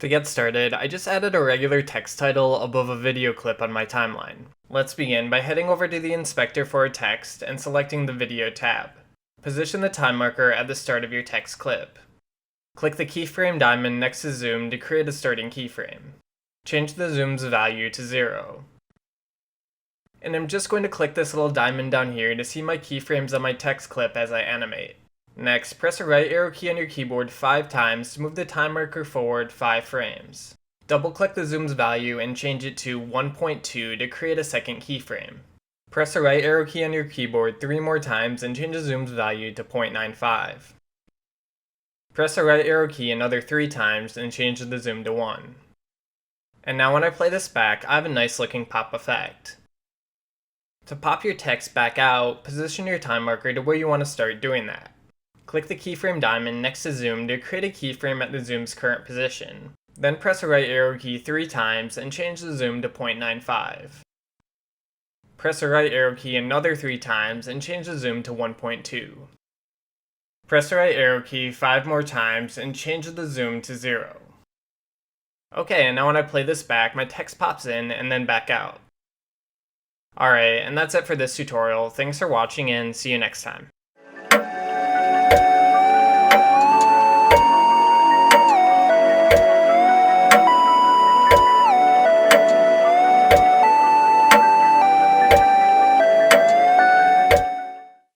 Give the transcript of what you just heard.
To get started, I just added a regular text title above a video clip on my timeline. Let's begin by heading over to the inspector for a text and selecting the Video tab. Position the time marker at the start of your text clip. Click the keyframe diamond next to zoom to create a starting keyframe. Change the zoom's value to 0. And I'm just going to click this little diamond down here to see my keyframes on my text clip as I animate. Next, press the right arrow key on your keyboard 5 times to move the time marker forward 5 frames. Double-click the zoom's value and change it to 1.2 to create a second keyframe. Press the right arrow key on your keyboard 3 more times and change the zoom's value to 0.95. Press the right arrow key another 3 times and change the zoom to 1. And now when I play this back, I have a nice looking pop effect. To pop your text back out, position your time marker to where you want to start doing that. Click the keyframe diamond next to zoom to create a keyframe at the zoom's current position. Then press the right arrow key 3 times and change the zoom to 0.95. Press the right arrow key another 3 times and change the zoom to 1.2. Press the right arrow key 5 more times and change the zoom to 0. Okay, and now when I play this back, my text pops in and then back out. Alright, and that's it for this tutorial. Thanks for watching and see you next time.